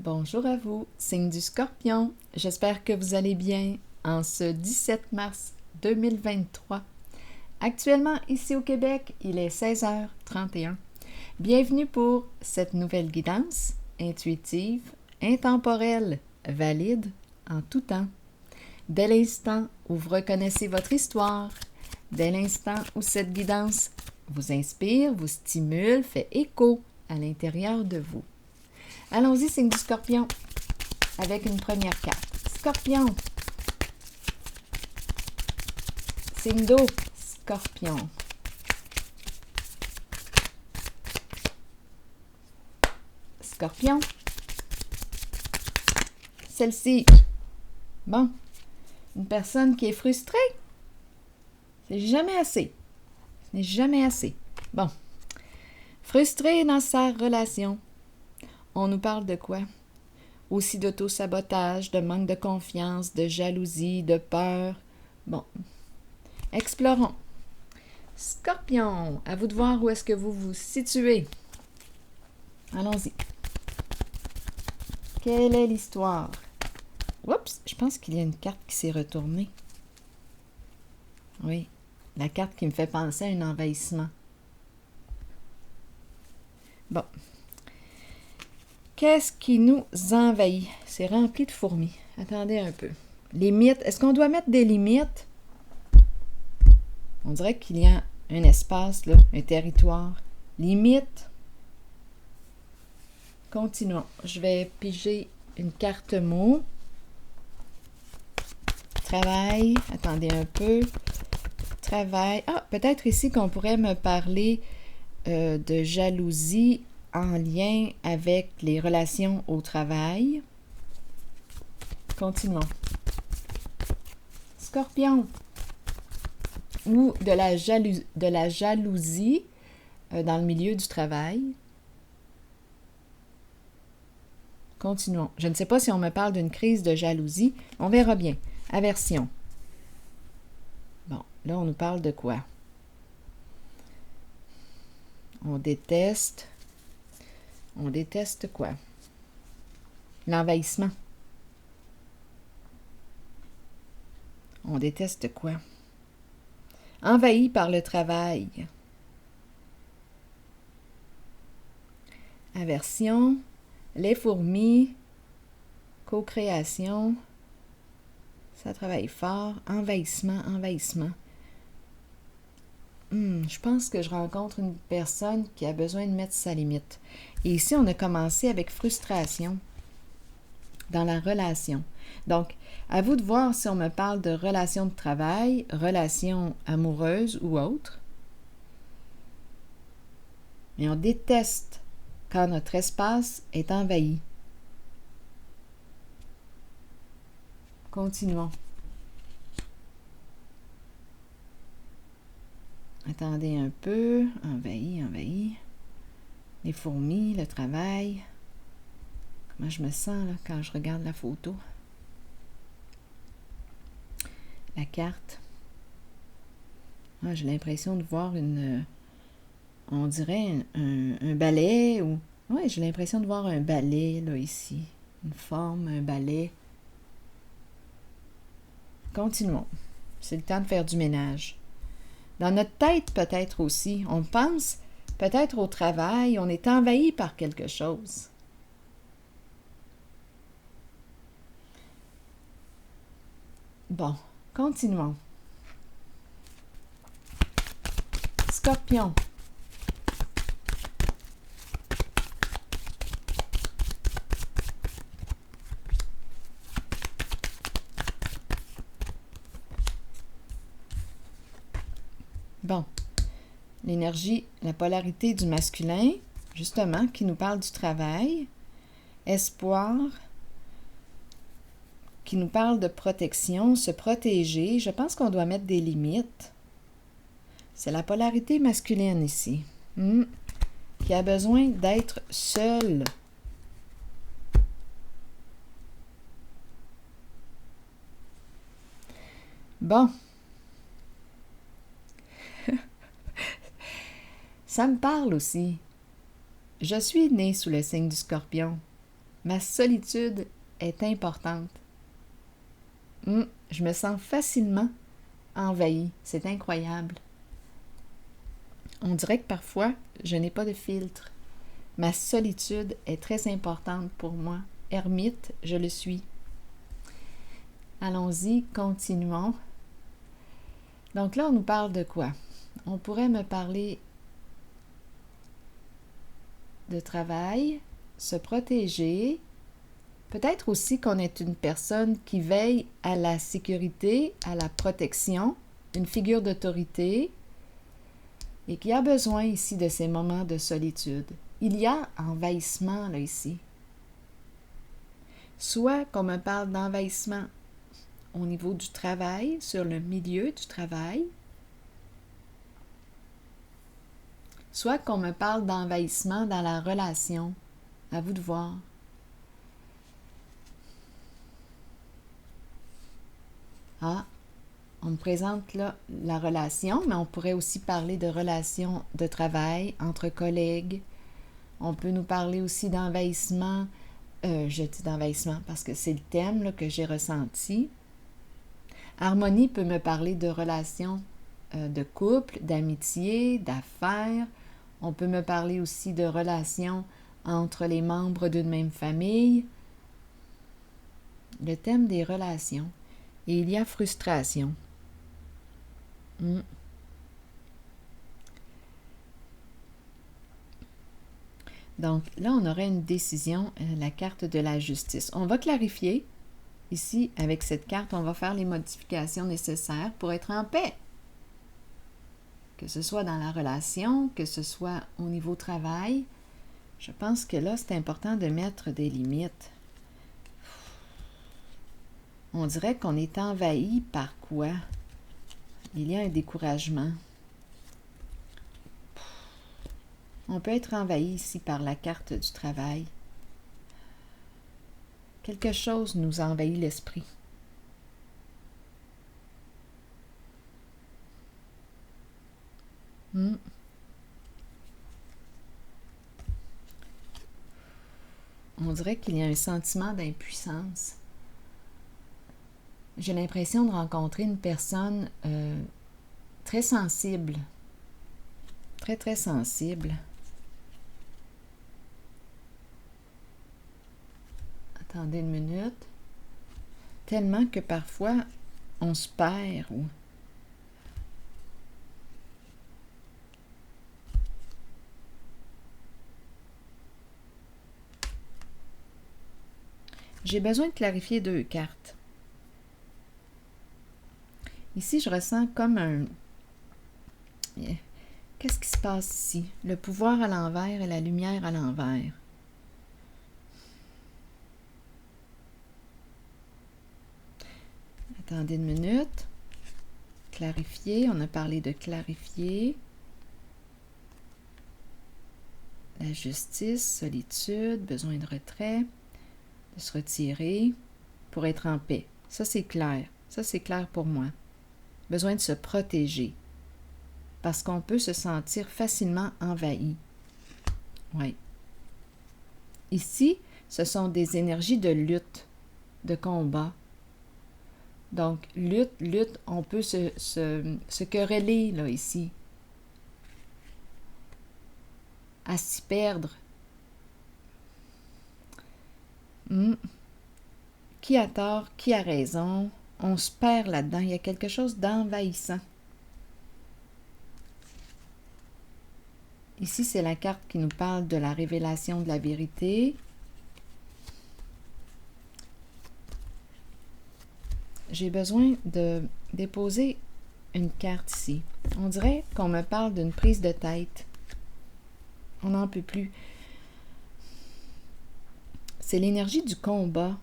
Bonjour à vous, signe du Scorpion. J'espère que vous allez bien en ce 17 mars 2023. Actuellement, ici au Québec, il est 16h31. Bienvenue pour cette nouvelle guidance intuitive, intemporelle, valide en tout temps. Dès l'instant où vous reconnaissez votre histoire, dès l'instant où cette guidance vous inspire, vous stimule, fait écho à l'intérieur de vous. Allons-y, signe du Scorpion, avec une première carte. Scorpion. Signe d'eau. Scorpion. Scorpion. Celle-ci. Bon. Une personne qui est frustrée. C'est jamais assez. Ce n'est jamais assez. Bon. Frustrée dans sa relation. On nous parle de quoi? Aussi d'auto-sabotage, de manque de confiance, de jalousie, de peur. Bon. Explorons. Scorpion, à vous de voir où est-ce que vous vous situez. Allons-y. Quelle est l'histoire? Oups, je pense qu'il y a une carte qui s'est retournée. Oui, la carte qui me fait penser à un envahissement. Bon. Qu'est-ce qui nous envahit? C'est rempli de fourmis. Attendez un peu. Limites. Est-ce qu'on doit mettre des limites? On dirait qu'il y a un espace, là, un territoire. Limite. Continuons. Je vais piger une carte mot. Travail. Attendez un peu. Travail. Ah, peut-être ici qu'on pourrait me parler de jalousie en lien avec les relations au travail. Continuons. Scorpion. Ou de la jalousie dans le milieu du travail. Continuons. Je ne sais pas si on me parle d'une crise de jalousie. On verra bien. Aversion. Bon, là, on nous parle de quoi? On déteste. On déteste quoi? L'envahissement. On déteste quoi? Envahi par le travail. Aversion. Les fourmis. Co-création. Ça travaille fort. Envahissement. Je pense que je rencontre une personne qui a besoin de mettre sa limite. Et ici, on a commencé avec frustration dans la relation. Donc, à vous de voir si on me parle de relation de travail, relation amoureuse ou autre. Et on déteste quand notre espace est envahi. Continuons. Attendez un peu. Envahi. Les fourmis, le travail. Comment je me sens là, quand je regarde la photo? La carte. Ah, j'ai l'impression de voir on dirait un balai. Oui, j'ai l'impression de voir un balai là ici. Une forme, un balai. Continuons. C'est le temps de faire du ménage. Dans notre tête, peut-être aussi, on pense peut-être au travail, on est envahi par quelque chose. Bon, continuons. Scorpion. Bon, l'énergie, la polarité du masculin, justement, qui nous parle du travail. Espoir, qui nous parle de protection, se protéger. Je pense qu'on doit mettre des limites. C'est la polarité masculine ici, qui a besoin d'être seule. Bon. Ça me parle aussi. Je suis née sous le signe du Scorpion. Ma solitude est importante. Je me sens facilement envahie. C'est incroyable. On dirait que parfois, je n'ai pas de filtre. Ma solitude est très importante pour moi. Ermite, je le suis. Allons-y, continuons. Donc là, on nous parle de quoi? On pourrait me parler de travail, se protéger, peut-être aussi qu'on est une personne qui veille à la sécurité, à la protection, une figure d'autorité, et qui a besoin ici de ces moments de solitude. Il y a envahissement là ici. Soit qu'on me parle d'envahissement au niveau du travail, sur le milieu du travail, soit qu'on me parle d'envahissement dans la relation. À vous de voir. Ah, on me présente là la relation, mais on pourrait aussi parler de relations de travail entre collègues. On peut nous parler aussi d'envahissement. Je dis d'envahissement parce que c'est le thème là, que j'ai ressenti. Harmonie peut me parler de relations de couple, d'amitié, d'affaires. On peut me parler aussi de relations entre les membres d'une même famille. Le thème des relations. Et il y a frustration. Donc là, on aurait une décision, la carte de la justice. On va clarifier. Ici, avec cette carte, on va faire les modifications nécessaires pour être en paix. Que ce soit dans la relation, que ce soit au niveau travail. Je pense que là, c'est important de mettre des limites. On dirait qu'on est envahi par quoi? Il y a un découragement. On peut être envahi ici par la carte du travail. Quelque chose nous envahit l'esprit. On dirait qu'il y a un sentiment d'impuissance. J'ai l'impression de rencontrer une personne très sensible. Très, très sensible. Attendez une minute. Tellement que parfois, on se perd. J'ai besoin de clarifier deux cartes. Ici, je ressens comme un... Qu'est-ce qui se passe ici? Le pouvoir à l'envers et la lumière à l'envers. Attendez une minute. Clarifier, on a parlé de clarifier. La justice, solitude, besoin de retrait, de se retirer pour être en paix. Ça, c'est clair. Ça, c'est clair pour moi. Besoin de se protéger. Parce qu'on peut se sentir facilement envahi. Oui. Ici, ce sont des énergies de lutte, de combat. Donc, lutte, on peut se quereller, là, ici. À s'y perdre. Qui a tort, qui a raison? On se perd là-dedans. Il y a quelque chose d'envahissant. Ici, c'est la carte qui nous parle de la révélation de la vérité. J'ai besoin de déposer une carte ici. On dirait qu'on me parle d'une prise de tête. On n'en peut plus. C'est l'énergie du combat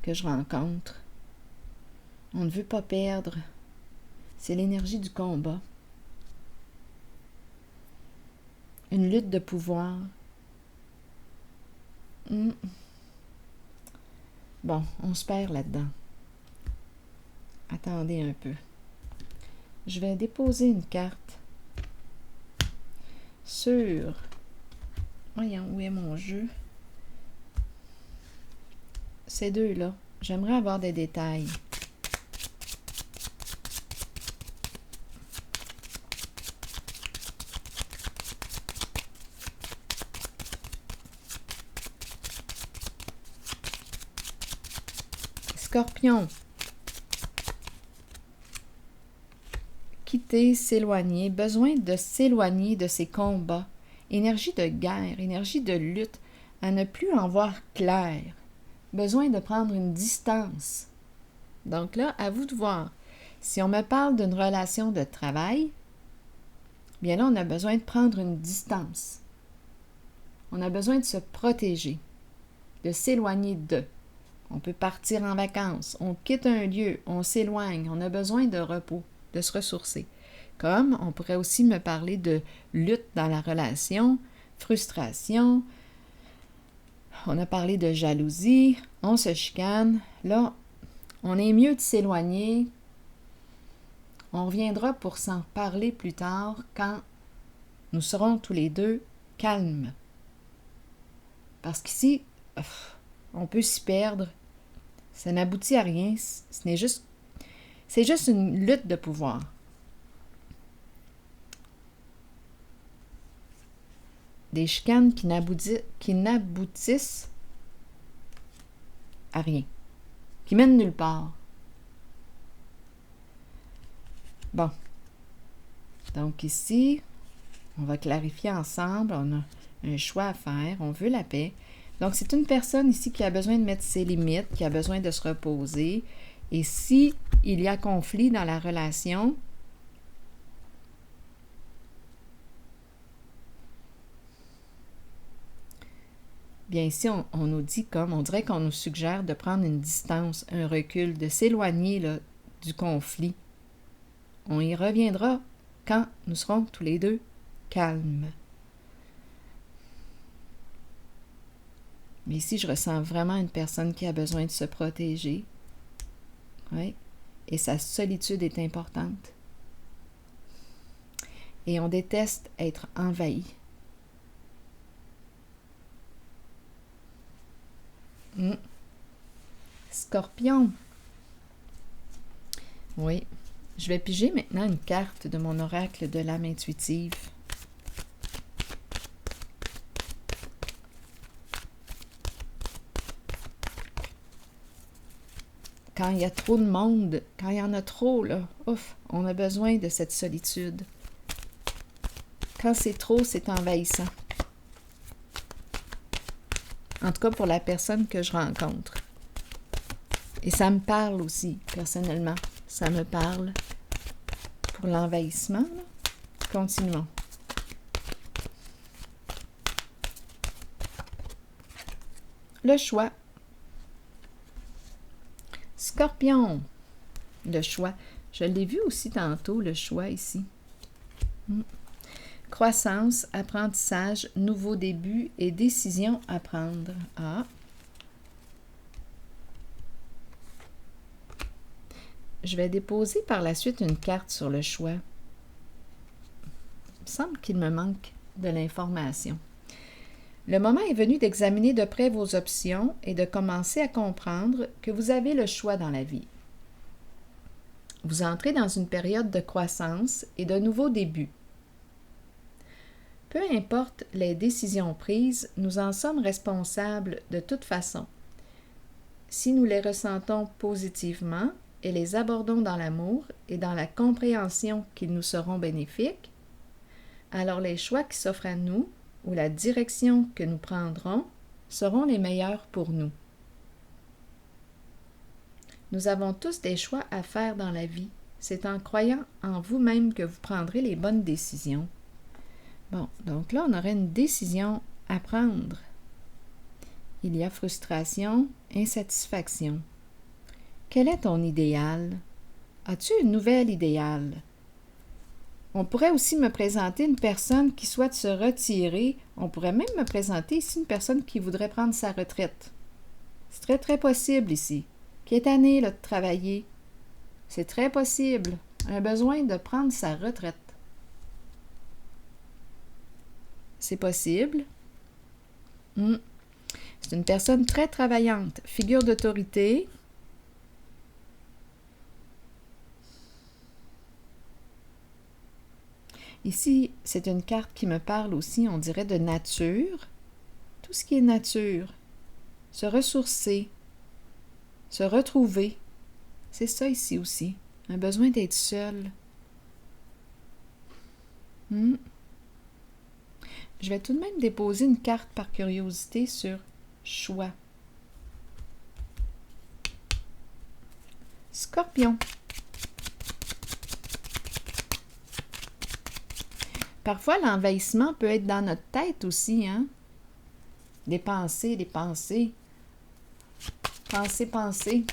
que je rencontre. On ne veut pas perdre. C'est l'énergie du combat. Une lutte de pouvoir. Bon, on se perd là-dedans. Attendez un peu. Je vais déposer une carte sur... Voyons, où est mon jeu? ces deux-là. J'aimerais avoir des détails. Scorpion. Quitter, s'éloigner, besoin de s'éloigner de ces combats. Énergie de guerre, énergie de lutte, à ne plus en voir clair. Besoin de prendre une distance. Donc là, à vous de voir. Si on me parle d'une relation de travail, bien là, on a besoin de prendre une distance. On a besoin de se protéger, de s'éloigner d'eux. On peut partir en vacances, on quitte un lieu, on s'éloigne, on a besoin de repos, de se ressourcer. Comme on pourrait aussi me parler de lutte dans la relation, frustration, on a parlé de jalousie, on se chicane. Là, on est mieux de s'éloigner. On reviendra pour s'en parler plus tard quand nous serons tous les deux calmes. Parce qu'ici, on peut s'y perdre. Ça n'aboutit à rien. C'est juste une lutte de pouvoir. Des chicanes qui n'aboutissent à rien. Qui mènent nulle part. Bon. Donc ici, on va clarifier ensemble. On a un choix à faire. On veut la paix. Donc, c'est une personne ici qui a besoin de mettre ses limites, qui a besoin de se reposer. Et si il y a conflit dans la relation, bien ici, on nous dit on dirait qu'on nous suggère de prendre une distance, un recul, de s'éloigner là, du conflit. On y reviendra quand nous serons tous les deux calmes. Mais ici, je ressens vraiment une personne qui a besoin de se protéger. Oui. Et sa solitude est importante. Et on déteste être envahi. Scorpion. Oui. Je vais piger maintenant une carte de mon oracle de l'âme intuitive. Quand il y a trop de monde, quand il y en a trop, là, on a besoin de cette solitude. Quand c'est trop, c'est envahissant. En tout cas, pour la personne que je rencontre. Et ça me parle aussi, personnellement. Ça me parle pour l'envahissement. Là. Continuons. Le choix. Scorpion, le choix. Je l'ai vu aussi tantôt, le choix ici. Croissance, apprentissage, nouveau début et décision à prendre. Ah. Je vais déposer par la suite une carte sur le choix. Il me semble qu'il me manque de l'information. Le moment est venu d'examiner de près vos options et de commencer à comprendre que vous avez le choix dans la vie. Vous entrez dans une période de croissance et de nouveaux débuts. Peu importe les décisions prises, nous en sommes responsables de toute façon. Si nous les ressentons positivement et les abordons dans l'amour et dans la compréhension qu'ils nous seront bénéfiques, alors les choix qui s'offrent à nous ou la direction que nous prendrons seront les meilleurs pour nous. Nous avons tous des choix à faire dans la vie. C'est en croyant en vous-même que vous prendrez les bonnes décisions. Bon, donc là, on aurait une décision à prendre. Il y a frustration, insatisfaction. Quel est ton idéal? As-tu une nouvelle idéal? On pourrait aussi me présenter une personne qui souhaite se retirer. On pourrait même me présenter ici une personne qui voudrait prendre sa retraite. C'est très, très possible ici. Qui est tannée là, de travailler. C'est très possible. Un besoin de prendre sa retraite. C'est possible. C'est une personne très travaillante, figure d'autorité. Ici, c'est une carte qui me parle aussi, on dirait, de nature. Tout ce qui est nature. Se ressourcer. Se retrouver. C'est ça ici aussi. Un besoin d'être seul. Je vais tout de même déposer une carte par curiosité sur choix. Scorpion. Parfois, l'envahissement peut être dans notre tête aussi, hein? Des pensées, des pensées. Pensées, pensées.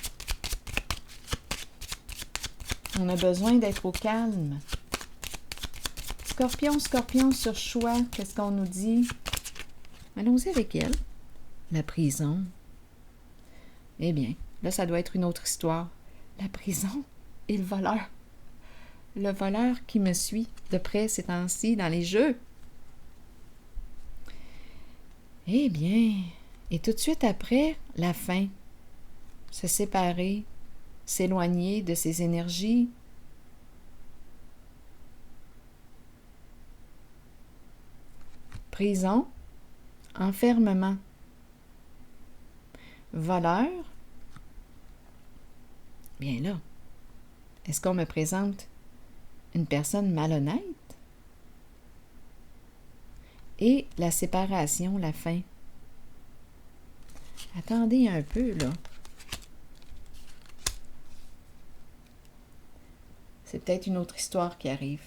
On a besoin d'être au calme. Scorpion, scorpion sur choix, qu'est-ce qu'on nous dit? Allons-y avec elle. La prison. Eh bien, là, ça doit être une autre histoire. La prison et le voleur. Le voleur qui me suit de près ces temps-ci dans les jeux. Eh bien, et tout de suite après, la fin. Se séparer, s'éloigner de ses énergies. Prison, enfermement. Voleur. Bien là, est-ce qu'on me présente une personne malhonnête? Et la séparation, la fin. Attendez un peu, là. C'est peut-être une autre histoire qui arrive.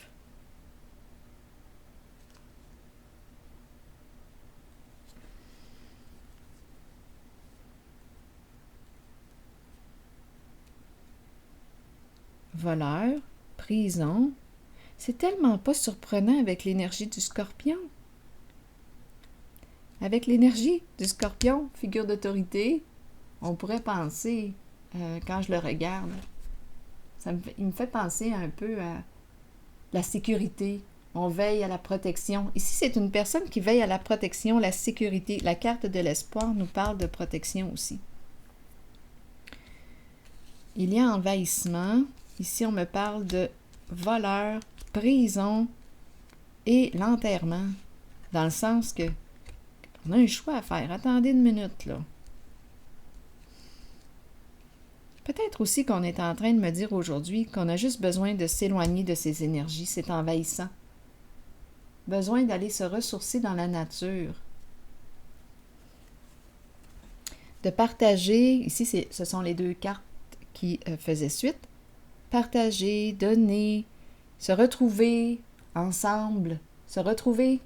Voleur, prison. C'est tellement pas surprenant avec l'énergie du scorpion. Avec l'énergie du scorpion, figure d'autorité, on pourrait penser, quand je le regarde, il me fait penser un peu à la sécurité. On veille à la protection. Ici, c'est une personne qui veille à la protection, la sécurité. La carte de l'espoir nous parle de protection aussi. Il y a envahissement. Ici, on me parle de voleur, prison et l'enterrement. Dans le sens que on a un choix à faire. Attendez une minute, là. Peut-être aussi qu'on est en train de me dire aujourd'hui qu'on a juste besoin de s'éloigner de ces énergies. C'est envahissant. Besoin d'aller se ressourcer dans la nature. De partager. Ici, ce sont les deux cartes qui faisaient suite. Partager, donner, se retrouver ensemble. Se retrouver.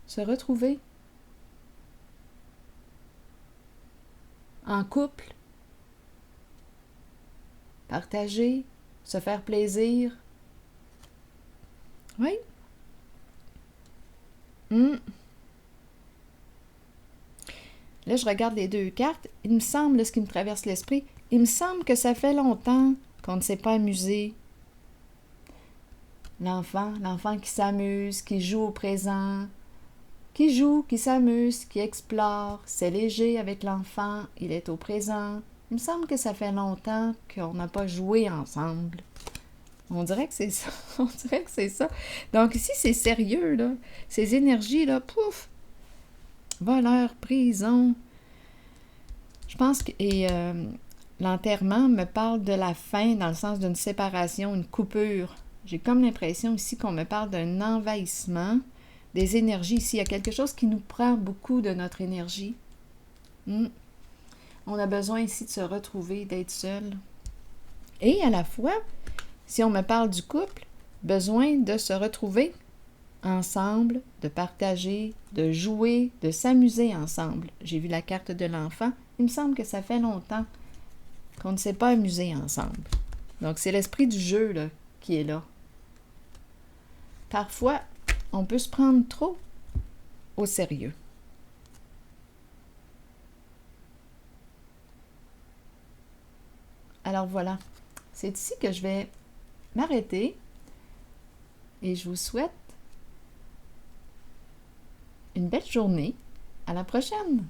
Se retrouver. En couple. Partager. Se faire plaisir. Oui. Là, je regarde les deux cartes. Il me semble, ce qui me traverse l'esprit, il me semble que ça fait longtemps qu'on ne s'est pas amusé. L'enfant qui s'amuse, qui joue au présent, qui joue, qui s'amuse, qui explore. C'est léger avec l'enfant, il est au présent. Il me semble que ça fait longtemps qu'on n'a pas joué ensemble. On dirait que c'est ça. On dirait que c'est ça. Donc ici, c'est sérieux, là. Ces énergies, là, pouf! Voleur, prison. Je pense que l'enterrement me parle de la fin dans le sens d'une séparation, une coupure. J'ai comme l'impression ici qu'on me parle d'un envahissement des énergies. Ici, il y a quelque chose qui nous prend beaucoup de notre énergie. On a besoin ici de se retrouver, d'être seul. Et à la fois, si on me parle du couple, besoin de se retrouver ensemble, de partager, de jouer, de s'amuser ensemble. J'ai vu la carte de l'enfant. Il me semble que ça fait longtemps qu'on ne s'est pas amusé ensemble. Donc, c'est l'esprit du jeu là, qui est là. Parfois, on peut se prendre trop au sérieux. Alors voilà, c'est ici que je vais m'arrêter et je vous souhaite une belle journée. À la prochaine!